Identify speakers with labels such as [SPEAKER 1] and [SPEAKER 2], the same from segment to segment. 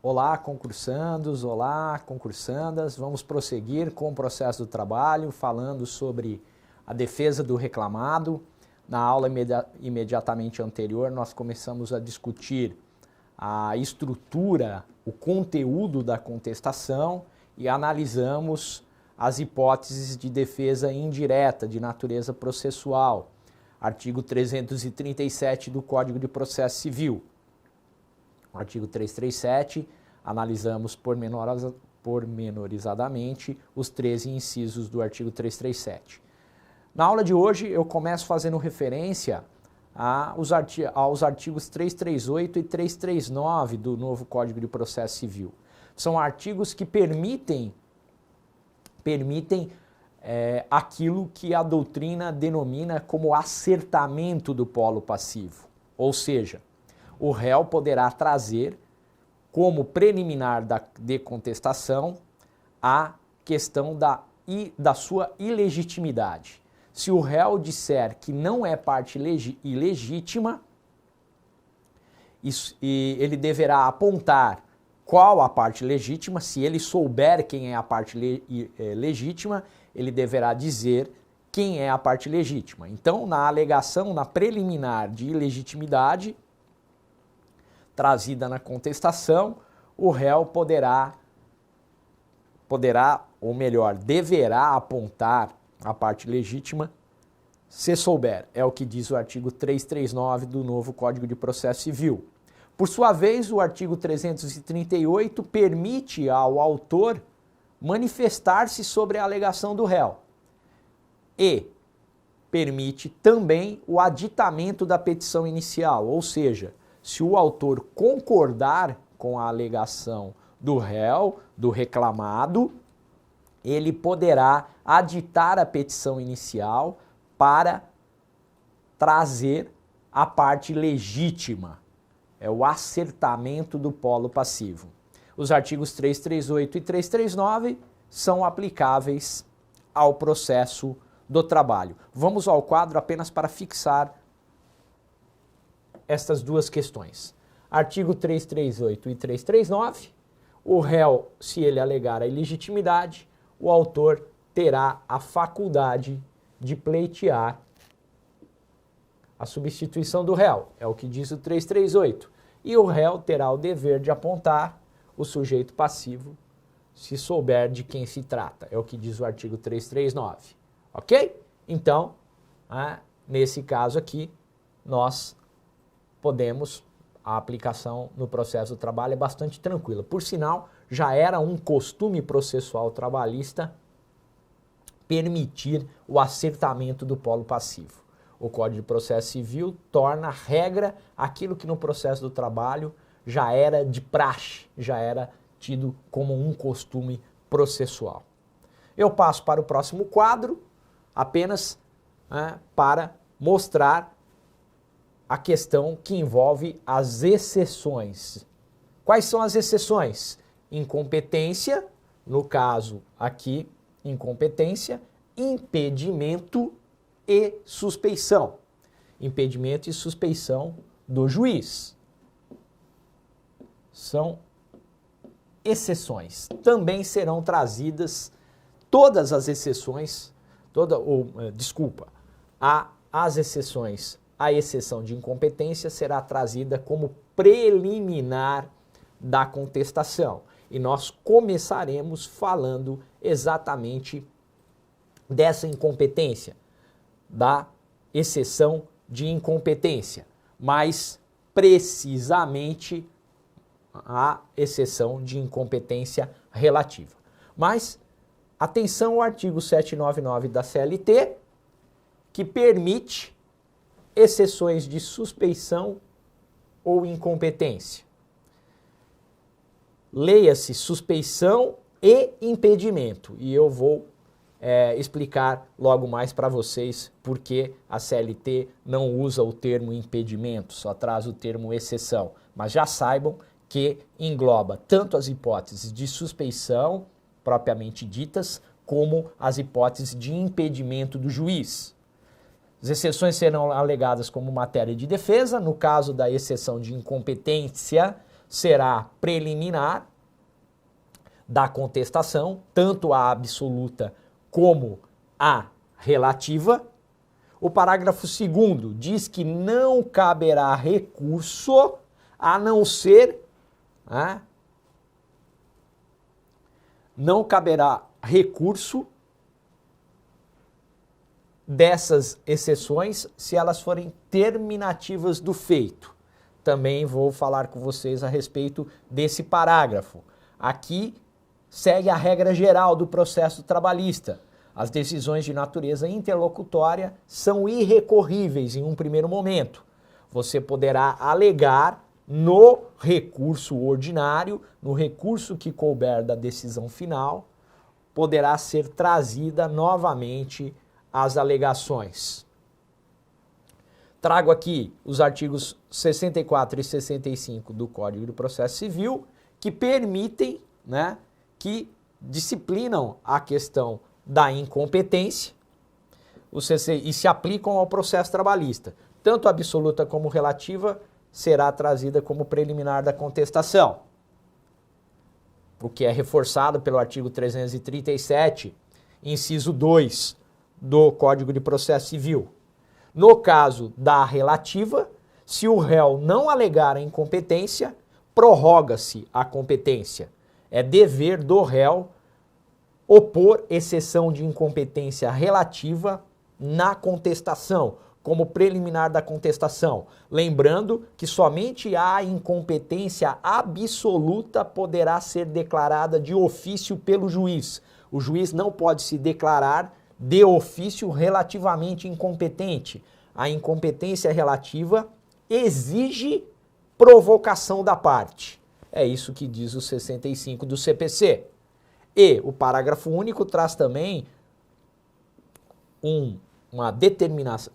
[SPEAKER 1] Olá, concursandos, olá, concursandas. Vamos prosseguir com o processo do trabalho, falando sobre a defesa do reclamado. Na aula imediatamente anterior, nós começamos a discutir a estrutura, o conteúdo da contestação e analisamos as hipóteses de defesa indireta de natureza processual, artigo 337 do Código de Processo Civil. No artigo 337, analisamos pormenorizadamente os 13 incisos do artigo 337. Na aula de hoje, eu começo fazendo referência aos artigos 338 e 339 do novo Código de Processo Civil. São artigos que permitem aquilo que a doutrina denomina como acertamento do polo passivo. Ou seja, o réu poderá trazer como preliminar de contestação a questão da sua ilegitimidade. Se o réu disser que não é parte ilegítima, ele deverá apontar qual a parte legítima. Se ele souber quem é a parte legítima, ele deverá dizer quem é a parte legítima. Então, na alegação, na preliminar de ilegitimidade, trazida na contestação, o réu deverá apontar a parte legítima, se souber. É o que diz o artigo 339 do novo Código de Processo Civil. Por sua vez, o artigo 338 permite ao autor manifestar-se sobre a alegação do réu e permite também o aditamento da petição inicial, ou seja, se o autor concordar com a alegação do réu, do reclamado, ele poderá aditar a petição inicial para trazer a parte legítima. É o acertamento do polo passivo. Os artigos 338 e 339 são aplicáveis ao processo do trabalho. Vamos ao quadro apenas para fixar estas duas questões. Artigo 338 e 339, o réu, se ele alegar a ilegitimidade, o autor terá a faculdade de pleitear a substituição do réu, é o que diz o 338. E o réu terá o dever de apontar o sujeito passivo, se souber de quem se trata, é o que diz o artigo 339. Ok? Então, nesse caso aqui, nós podemos, a aplicação no processo do trabalho é bastante tranquila. Por sinal, já era um costume processual trabalhista permitir o acertamento do polo passivo. O Código de Processo Civil torna regra aquilo que no processo do trabalho já era de praxe, já era tido como um costume processual. Eu passo para o próximo quadro, apenas para mostrar a questão que envolve as exceções. Quais são as exceções? Incompetência, no caso aqui, incompetência, impedimento e suspeição. Impedimento e suspeição do juiz. São exceções. Também serão trazidas todas as exceções, as exceções. A exceção de incompetência será trazida como preliminar da contestação. E nós começaremos falando exatamente dessa incompetência, da exceção de incompetência, mais precisamente a exceção de incompetência relativa. Mas atenção ao artigo 799 da CLT, que permite exceções de suspeição ou incompetência. Leia-se suspeição e impedimento. E eu vou explicar logo mais para vocês porque a CLT não usa o termo impedimento, só traz o termo exceção. Mas já saibam que engloba tanto as hipóteses de suspeição, propriamente ditas, como as hipóteses de impedimento do juiz. As exceções serão alegadas como matéria de defesa. No caso da exceção de incompetência, será preliminar da contestação, tanto a absoluta como a relativa. O parágrafo 2º diz que não caberá recurso a não ser, não caberá recurso dessas exceções se elas forem terminativas do feito. Também vou falar com vocês a respeito desse parágrafo. Aqui segue a regra geral do processo trabalhista. As decisões de natureza interlocutória são irrecorríveis em um primeiro momento. Você poderá alegar no recurso ordinário, no recurso que couber da decisão final, poderá ser trazida novamente as alegações. Trago aqui os artigos 64 e 65 do Código de Processo Civil, que permitem, que disciplinam a questão da incompetência e se aplicam ao processo trabalhista. Tanto absoluta como relativa será trazida como preliminar da contestação, o que é reforçado pelo artigo 337, inciso 2 do Código de Processo Civil. No caso da relativa, se o réu não alegar a incompetência, prorroga-se a competência. É dever do réu opor exceção de incompetência relativa na contestação, como preliminar da contestação. Lembrando que somente a incompetência absoluta poderá ser declarada de ofício pelo juiz. O juiz não pode se declarar de ofício relativamente incompetente. A incompetência relativa exige provocação da parte. É isso que diz o 65 do CPC. E o parágrafo único traz também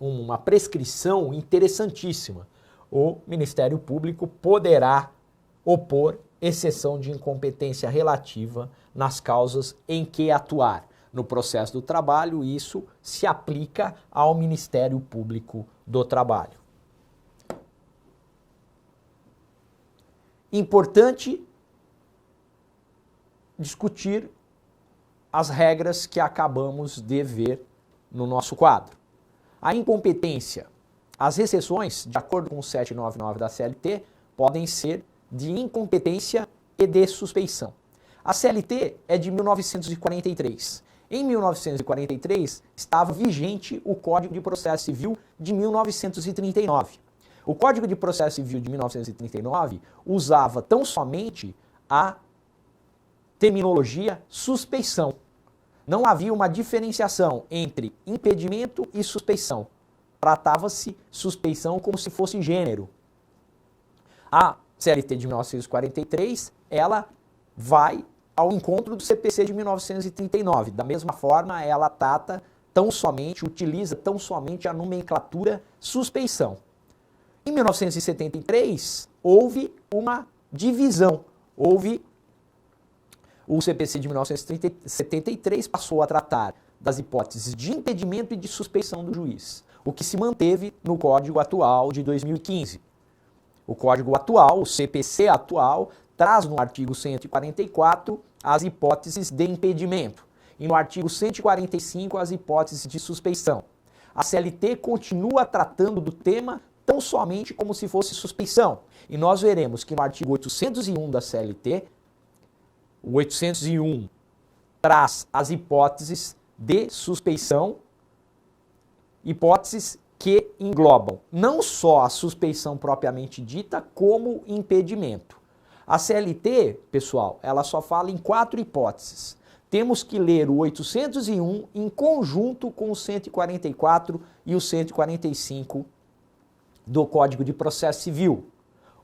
[SPEAKER 1] uma prescrição interessantíssima. O Ministério Público poderá opor exceção de incompetência relativa nas causas em que atuar. No processo do trabalho, isso se aplica ao Ministério Público do Trabalho. Importante discutir as regras que acabamos de ver no nosso quadro. A incompetência. As exceções, de acordo com o 799 da CLT, podem ser de incompetência e de suspeição. A CLT é de 1943. Em 1943, estava vigente o Código de Processo Civil de 1939. O Código de Processo Civil de 1939 usava tão somente a terminologia suspeição. Não havia uma diferenciação entre impedimento e suspeição. Tratava-se suspeição como se fosse gênero. A CLT de 1943, ela vai ao encontro do CPC de 1939. Da mesma forma, ela utiliza tão somente a nomenclatura suspeição. Em 1973, houve uma divisão. O CPC de 1973 passou a tratar das hipóteses de impedimento e de suspeição do juiz, o que se manteve no Código atual de 2015. O Código atual, o CPC atual, traz no artigo 144 as hipóteses de impedimento e no artigo 145 as hipóteses de suspeição. A CLT continua tratando do tema tão somente como se fosse suspeição. E nós veremos que no artigo 801 da CLT, o 801 traz as hipóteses de suspeição, hipóteses que englobam não só a suspeição propriamente dita, como impedimento. A CLT, pessoal, ela só fala em 4 hipóteses. Temos que ler o 801 em conjunto com o 144 e o 145 do Código de Processo Civil.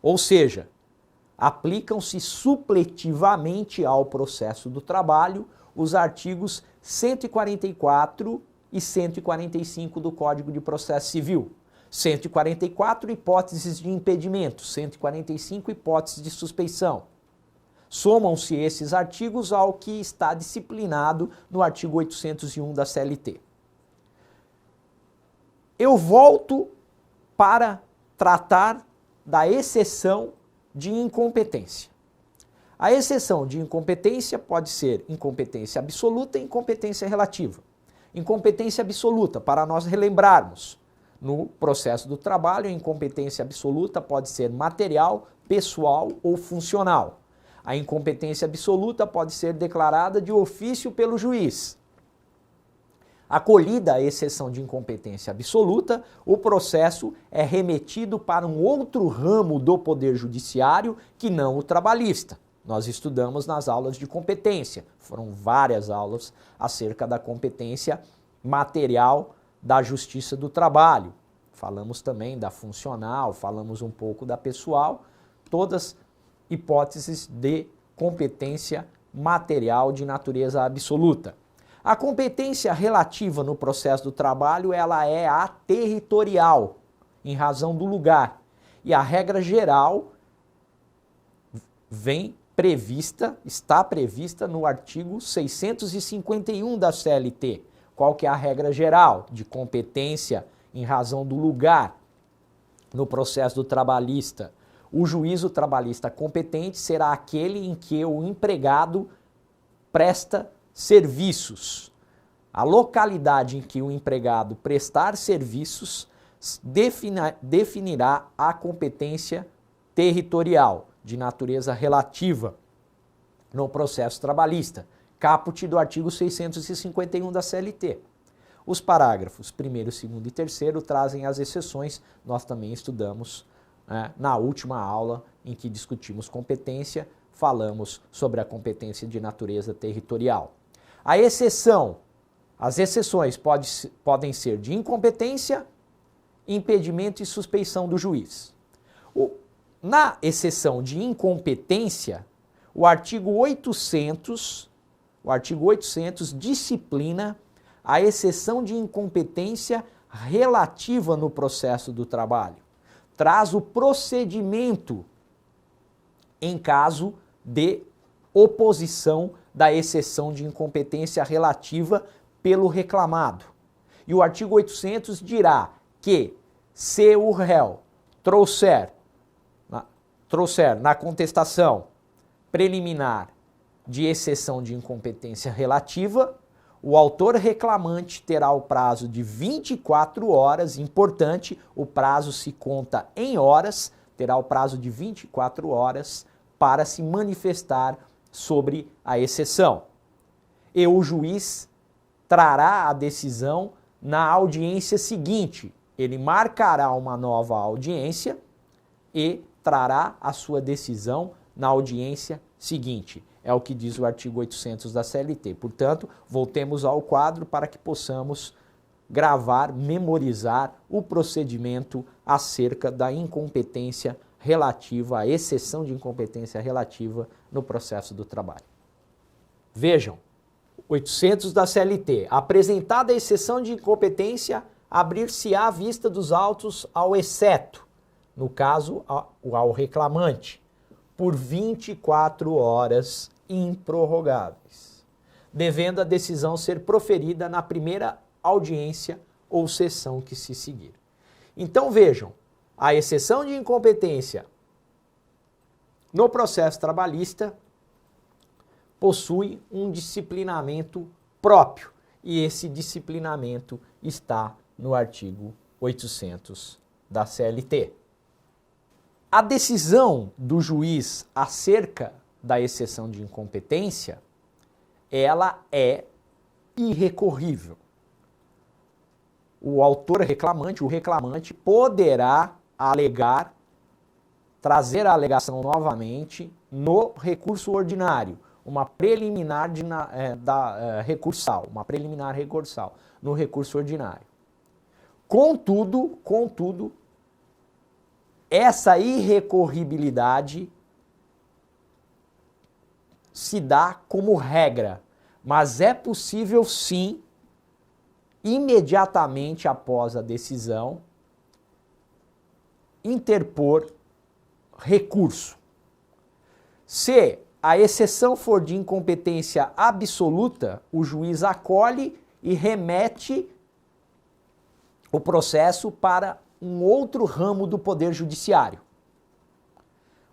[SPEAKER 1] Ou seja, aplicam-se supletivamente ao processo do trabalho os artigos 144 e 145 do Código de Processo Civil. 144, hipóteses de impedimento. 145, hipóteses de suspeição. Somam-se esses artigos ao que está disciplinado no artigo 801 da CLT. Eu volto para tratar da exceção de incompetência. A exceção de incompetência pode ser incompetência absoluta e incompetência relativa. Incompetência absoluta, para nós relembrarmos, no processo do trabalho, a incompetência absoluta pode ser material, pessoal ou funcional. A incompetência absoluta pode ser declarada de ofício pelo juiz. Acolhida a exceção de incompetência absoluta, o processo é remetido para um outro ramo do Poder Judiciário que não o trabalhista. Nós estudamos nas aulas de competência, foram várias aulas acerca da competência material da Justiça do Trabalho. Falamos também da funcional, falamos um pouco da pessoal, todas hipóteses de competência material de natureza absoluta. A competência relativa no processo do trabalho, ela é a territorial, em razão do lugar. E a regra geral está prevista no artigo 651 da CLT. Qual que é a regra geral de competência em razão do lugar no processo do trabalhista? O juízo trabalhista competente será aquele em que o empregado presta serviços. A localidade em que o empregado prestar serviços definirá a competência territorial de natureza relativa no processo trabalhista, caput do artigo 651 da CLT. Os parágrafos 1º, 2º e 3º trazem as exceções, nós também estudamos na última aula em que discutimos competência, falamos sobre a competência de natureza territorial. As exceções podem ser de incompetência, impedimento e suspeição do juiz. Na exceção de incompetência, o artigo 800 disciplina a exceção de incompetência relativa no processo do trabalho. Traz o procedimento em caso de oposição da exceção de incompetência relativa pelo reclamado. E o artigo 800 dirá que se o réu trouxer na contestação preliminar de exceção de incompetência relativa, o autor reclamante terá o prazo de 24 horas, importante, o prazo se conta em horas, terá o prazo de 24 horas para se manifestar sobre a exceção. E o juiz trará a decisão na audiência seguinte. Ele marcará uma nova audiência e trará a sua decisão na audiência seguinte. É o que diz o artigo 800 da CLT. Portanto, voltemos ao quadro para que possamos gravar, memorizar o procedimento acerca da incompetência relativa, a exceção de incompetência relativa no processo do trabalho. Vejam, 800 da CLT. Apresentada a exceção de incompetência, abrir-se-á a vista dos autos ao exceto, no caso, ao reclamante, por 24 horas improrrogáveis, devendo a decisão ser proferida na primeira audiência ou sessão que se seguir. Então vejam, a exceção de incompetência no processo trabalhista possui um disciplinamento próprio e esse disciplinamento está no artigo 800 da CLT. A decisão do juiz acerca da exceção de incompetência, ela é irrecorrível. O autor reclamante, o reclamante, poderá alegar, trazer a alegação novamente no recurso ordinário, uma preliminar recursal, no recurso ordinário. Contudo, essa irrecorribilidade se dá como regra, mas é possível sim, imediatamente após a decisão, interpor recurso. Se a exceção for de incompetência absoluta, o juiz acolhe e remete o processo para um outro ramo do Poder Judiciário.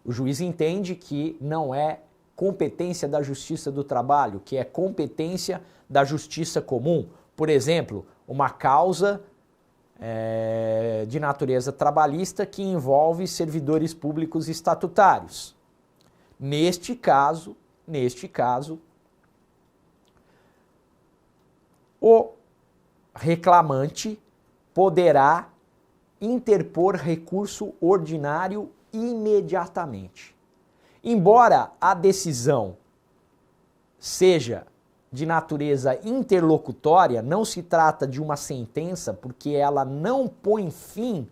[SPEAKER 1] O juiz entende que não é competência da Justiça do Trabalho, que é competência da Justiça Comum. Por exemplo, uma causa de natureza trabalhista que envolve servidores públicos estatutários. Neste caso, o reclamante poderá interpor recurso ordinário imediatamente. Embora a decisão seja de natureza interlocutória, não se trata de uma sentença, porque ela não põe fim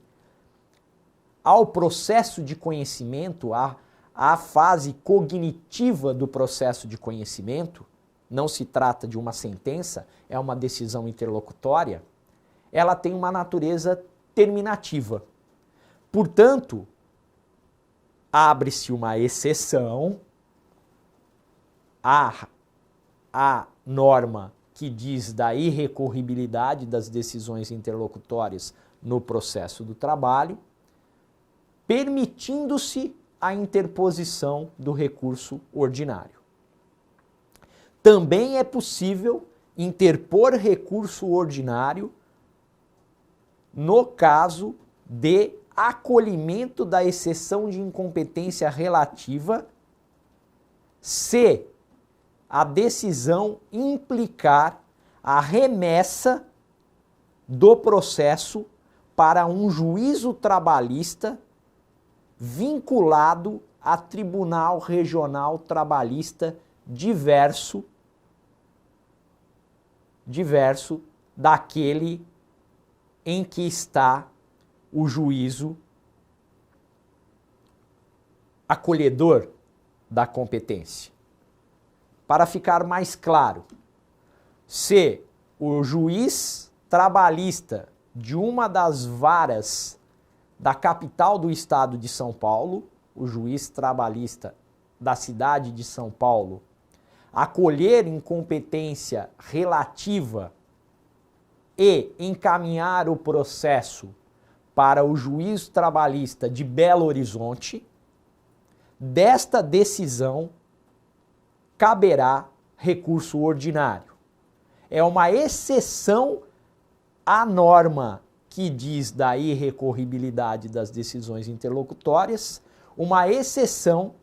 [SPEAKER 1] ao processo de conhecimento, à fase cognitiva do processo de conhecimento, não se trata de uma sentença, é uma decisão interlocutória, ela tem uma natureza terminativa. Portanto, abre-se uma exceção à norma que diz da irrecorribilidade das decisões interlocutórias no processo do trabalho, permitindo-se a interposição do recurso ordinário. Também é possível interpor recurso ordinário no caso de acolhimento da exceção de incompetência relativa se a decisão implicar a remessa do processo para um juízo trabalhista vinculado a Tribunal Regional Trabalhista diverso daquele em que está o juízo acolhedor da competência. Para ficar mais claro, se o juiz trabalhista de uma das varas da capital do estado de São Paulo, o juiz trabalhista da cidade de São Paulo, acolher incompetência relativa e encaminhar o processo para o juiz trabalhista de Belo Horizonte, desta decisão caberá recurso ordinário. É uma exceção à norma que diz da irrecorribilidade das decisões interlocutórias, uma exceção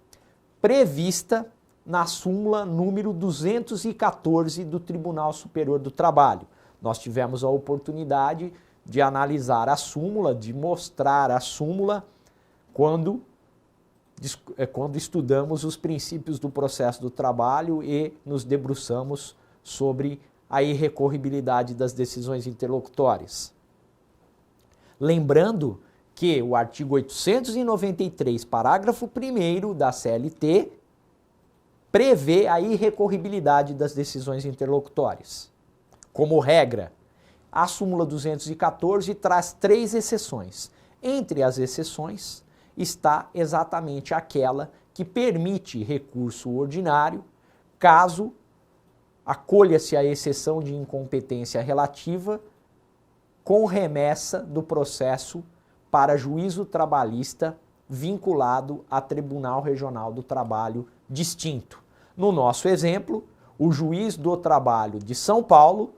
[SPEAKER 1] prevista na súmula número 214 do Tribunal Superior do Trabalho. Nós tivemos a oportunidade de analisar a súmula, de mostrar a súmula quando estudamos os princípios do processo do trabalho e nos debruçamos sobre a irrecorribilidade das decisões interlocutórias. Lembrando que o artigo 893, parágrafo 1º da CLT, prevê a irrecorribilidade das decisões interlocutórias. Como regra, a súmula 214 traz 3 exceções. Entre as exceções está exatamente aquela que permite recurso ordinário, caso acolha-se a exceção de incompetência relativa com remessa do processo para juízo trabalhista vinculado a Tribunal Regional do Trabalho distinto. No nosso exemplo, o juiz do trabalho de São Paulo,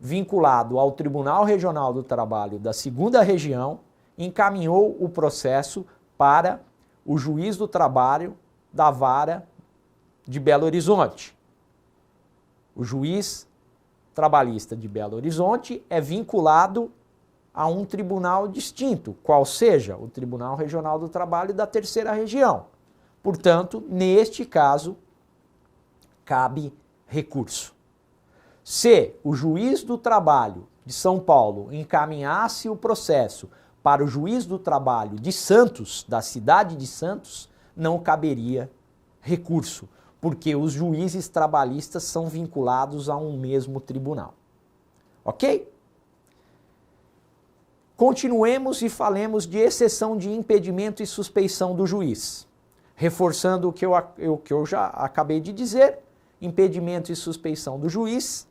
[SPEAKER 1] vinculado ao Tribunal Regional do Trabalho da 2ª Região, encaminhou o processo para o juiz do trabalho da vara de Belo Horizonte. O juiz trabalhista de Belo Horizonte é vinculado a um tribunal distinto, qual seja o Tribunal Regional do Trabalho da 3ª Região. Portanto, neste caso, cabe recurso. Se o juiz do trabalho de São Paulo encaminhasse o processo para o juiz do trabalho de Santos, da cidade de Santos, não caberia recurso, porque os juízes trabalhistas são vinculados a um mesmo tribunal. Ok? Continuemos e falemos de exceção de impedimento e suspeição do juiz. Reforçando o que eu já acabei de dizer, impedimento e suspeição do juiz,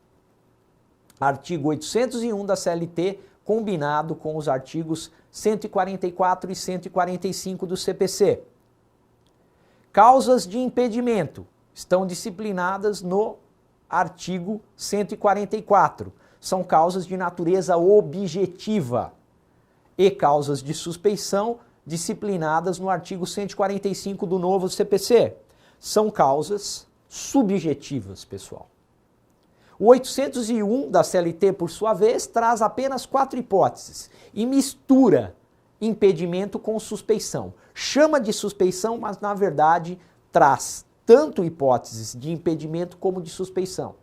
[SPEAKER 1] artigo 801 da CLT, combinado com os artigos 144 e 145 do CPC. Causas de impedimento estão disciplinadas no artigo 144. São causas de natureza objetiva. E causas de suspeição disciplinadas no artigo 145 do novo CPC. São causas subjetivas, pessoal. O 801 da CLT, por sua vez, traz apenas 4 hipóteses e mistura impedimento com suspeição. Chama de suspeição, mas na verdade traz tanto hipóteses de impedimento como de suspeição.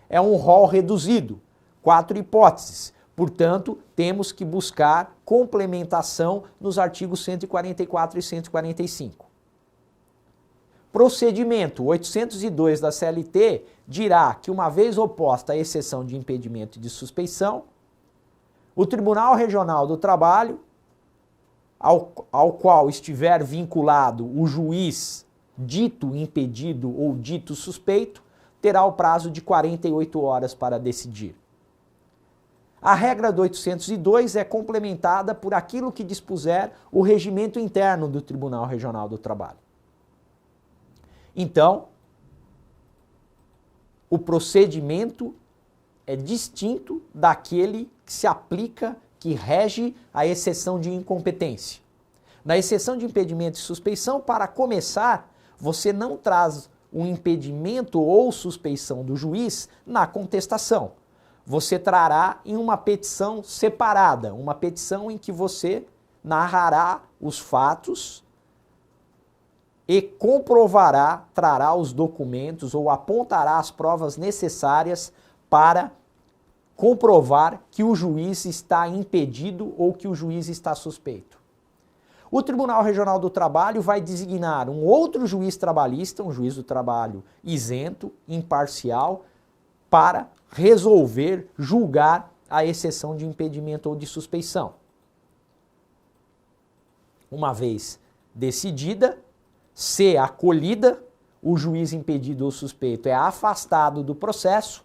[SPEAKER 1] É um rol reduzido, 4 hipóteses. Portanto, temos que buscar complementação nos artigos 144 e 145. Procedimento 802 da CLT dirá que, uma vez oposta a exceção de impedimento e de suspeição, o Tribunal Regional do Trabalho, ao qual estiver vinculado o juiz dito impedido ou dito suspeito, terá o prazo de 48 horas para decidir. A regra do 802 é complementada por aquilo que dispuser o regimento interno do Tribunal Regional do Trabalho. Então, o procedimento é distinto daquele que se aplica, que rege a exceção de incompetência. Na exceção de impedimento e suspeição, para começar, você não traz um impedimento ou suspeição do juiz na contestação. Você trará em uma petição separada, uma petição em que você narrará os fatos e comprovará, trará os documentos ou apontará as provas necessárias para comprovar que o juiz está impedido ou que o juiz está suspeito. O Tribunal Regional do Trabalho vai designar um outro juiz trabalhista, um juiz do trabalho isento, imparcial, para resolver, julgar a exceção de impedimento ou de suspeição. Uma vez decidida, se acolhida, o juiz impedido ou suspeito é afastado do processo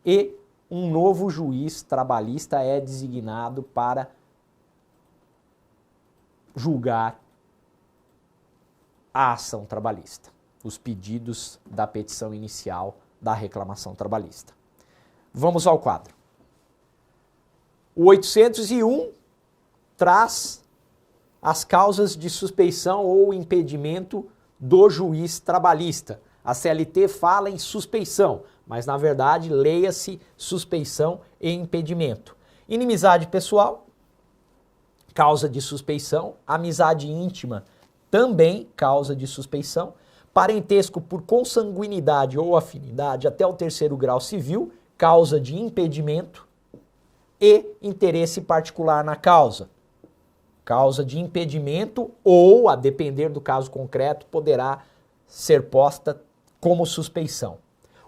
[SPEAKER 1] e um novo juiz trabalhista é designado para julgar a ação trabalhista, os pedidos da petição inicial da reclamação trabalhista. Vamos ao quadro. O 801 traz as causas de suspeição ou impedimento do juiz trabalhista. A CLT fala em suspeição, mas na verdade leia-se suspeição e impedimento. Inimizade pessoal, causa de suspeição. Amizade íntima, também causa de suspeição. Parentesco por consanguinidade ou afinidade até o 3º grau civil, causa de impedimento. E interesse particular na causa, causa de impedimento ou, a depender do caso concreto, poderá ser posta como suspeição.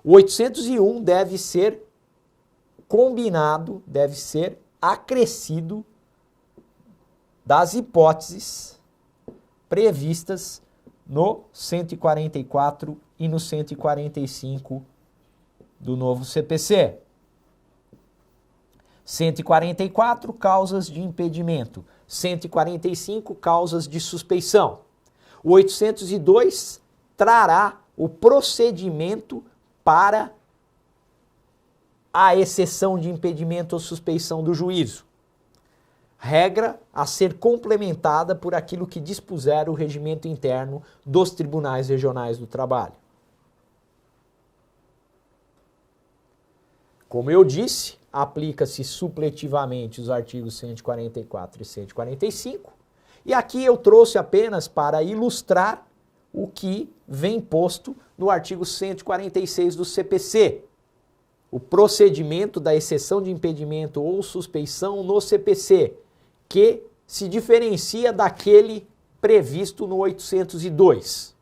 [SPEAKER 1] O 801 deve ser combinado, deve ser acrescido das hipóteses previstas no 144 e no 145 do novo CPC. 144, causas de impedimento. 145, causas de suspeição. O 802 trará o procedimento para a exceção de impedimento ou suspeição do juízo. Regra a ser complementada por aquilo que dispuser o regimento interno dos tribunais regionais do trabalho. Como eu disse, aplica-se supletivamente os artigos 144 e 145, e aqui eu trouxe apenas para ilustrar o que vem posto no artigo 146 do CPC, o procedimento da exceção de impedimento ou suspeição no CPC, que se diferencia daquele previsto no 802.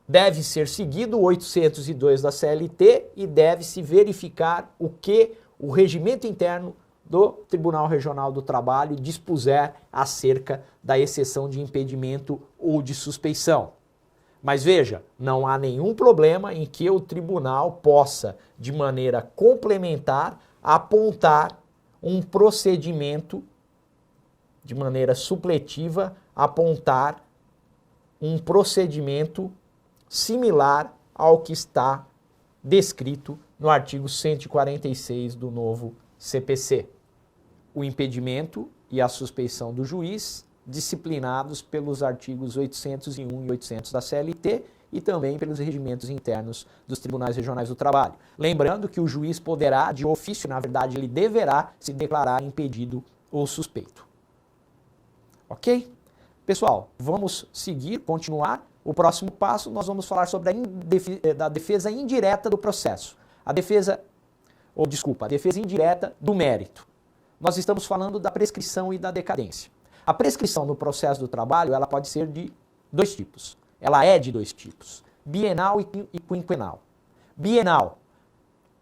[SPEAKER 1] Deve ser seguido o 802 da CLT e deve-se verificar o que o regimento interno do Tribunal Regional do Trabalho dispuser acerca da exceção de impedimento ou de suspeição. Mas veja, não há nenhum problema em que o tribunal possa, de maneira complementar, apontar um procedimento, de maneira supletiva, apontar um procedimento similar ao que está descrito no artigo 146 do novo CPC. O impedimento e a suspeição do juiz, disciplinados pelos artigos 801 e 800 da CLT e também pelos regimentos internos dos tribunais regionais do trabalho. Lembrando que o juiz poderá, de ofício, na verdade, ele deverá se declarar impedido ou suspeito. Ok? Pessoal, vamos seguir, continuar. O próximo passo, nós vamos falar sobre a defesa indireta do processo. A defesa indireta do mérito. Nós estamos falando da prescrição e da decadência. A prescrição no processo do trabalho, ela pode ser de dois tipos. Ela é de dois tipos, bienal e quinquenal. Bienal,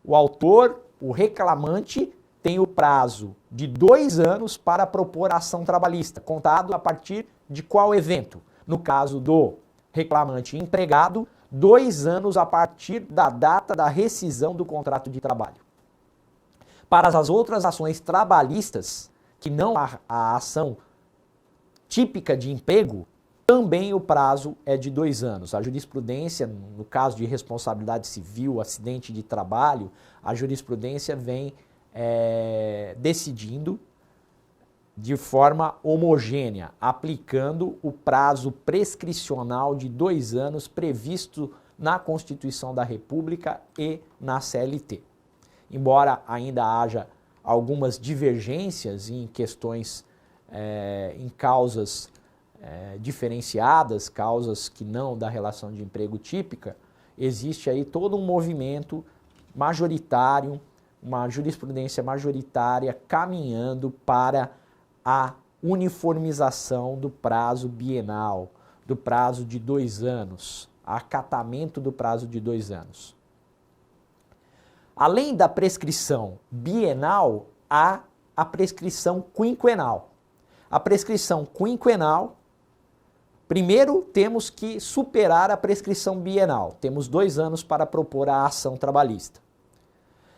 [SPEAKER 1] o autor, o reclamante, tem o prazo de 2 anos para propor a ação trabalhista, contado a partir de qual evento? No caso do reclamante empregado, 2 anos a partir da data da rescisão do contrato de trabalho. Para as outras ações trabalhistas, que não a ação típica de emprego, também o prazo é de 2 anos. A jurisprudência, no caso de responsabilidade civil, acidente de trabalho, a jurisprudência vem decidindo de forma homogênea, aplicando o prazo prescricional de 2 anos previsto na Constituição da República e na CLT. Embora ainda haja algumas divergências em questões, em causas diferenciadas, causas que não da relação de emprego típica, existe aí todo um movimento majoritário, uma jurisprudência majoritária caminhando para a uniformização do prazo bienal, do prazo de 2 anos, acatamento do prazo de 2 anos. Além da prescrição bienal, há a prescrição quinquenal. A prescrição quinquenal, primeiro temos que superar a prescrição bienal. Temos 2 anos para propor a ação trabalhista.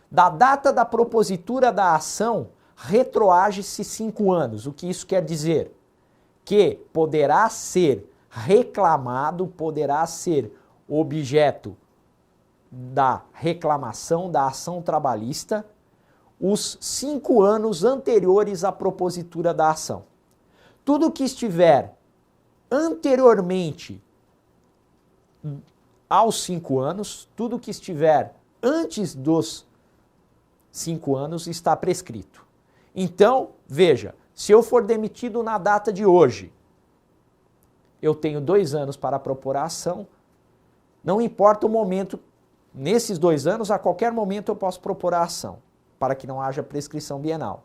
[SPEAKER 1] Da data da propositura da ação, retroage-se 5 anos. O que isso quer dizer? Que poderá ser reclamado, poderá ser objeto da reclamação da ação trabalhista os 5 anos anteriores à propositura da ação. Tudo que estiver anteriormente aos 5 anos, tudo que estiver antes dos 5 anos está prescrito. Então, veja, se eu for demitido na data de hoje, eu tenho 2 anos para propor a ação, não importa o momento, nesses 2 anos, a qualquer momento eu posso propor a ação, para que não haja prescrição bienal.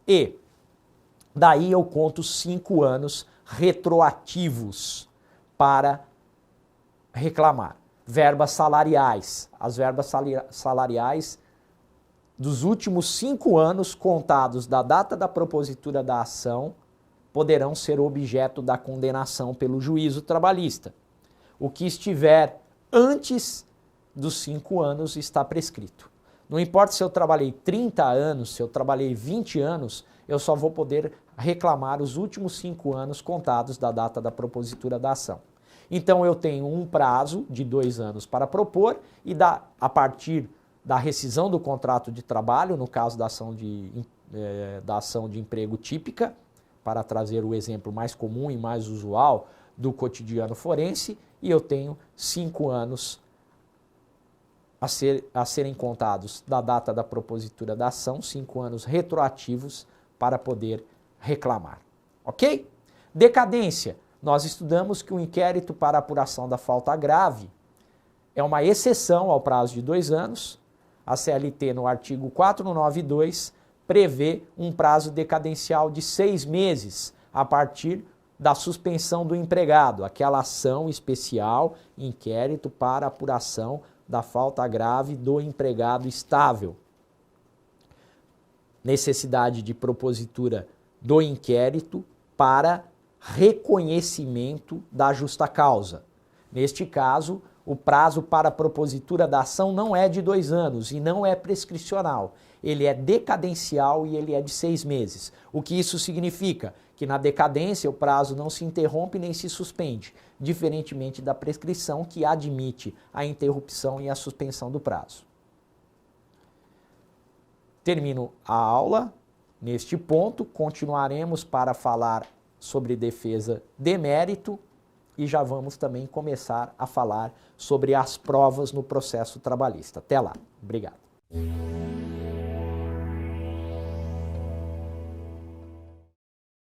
[SPEAKER 1] E daí eu conto 5 anos retroativos para reclamar. Verbas salariais. As verbas salariais dos últimos 5 anos contados da data da propositura da ação poderão ser objeto da condenação pelo juízo trabalhista. O que estiver antes dos 5 anos está prescrito. Não importa se eu trabalhei 30 anos, se eu trabalhei 20 anos, eu só vou poder reclamar os últimos 5 anos contados da data da propositura da ação. Então eu tenho um prazo de 2 anos para propor e a partir da rescisão do contrato de trabalho, no caso da ação de emprego típica, para trazer o exemplo mais comum e mais usual do cotidiano forense, e eu tenho 5 anos a serem contados da data da propositura da ação, 5 anos retroativos para poder reclamar. Ok? Decadência. Nós estudamos que o inquérito para apuração da falta grave é uma exceção ao prazo de 2 anos. A CLT, no artigo 492, prevê um prazo decadencial de 6 meses a partir da suspensão do empregado, aquela ação especial, inquérito para apuração da falta grave do empregado estável. Necessidade de propositura do inquérito para reconhecimento da justa causa. Neste caso, O prazo para a propositura da ação não é de 2 anos e não é prescricional. Ele é decadencial e ele é de 6 meses. O que isso significa? Que na decadência o prazo não se interrompe nem se suspende, diferentemente da prescrição que admite a interrupção e a suspensão do prazo. Termino a aula. Neste ponto, continuaremos para falar sobre defesa de mérito e já vamos também começar a falar sobre as provas no processo trabalhista. Até lá. Obrigado.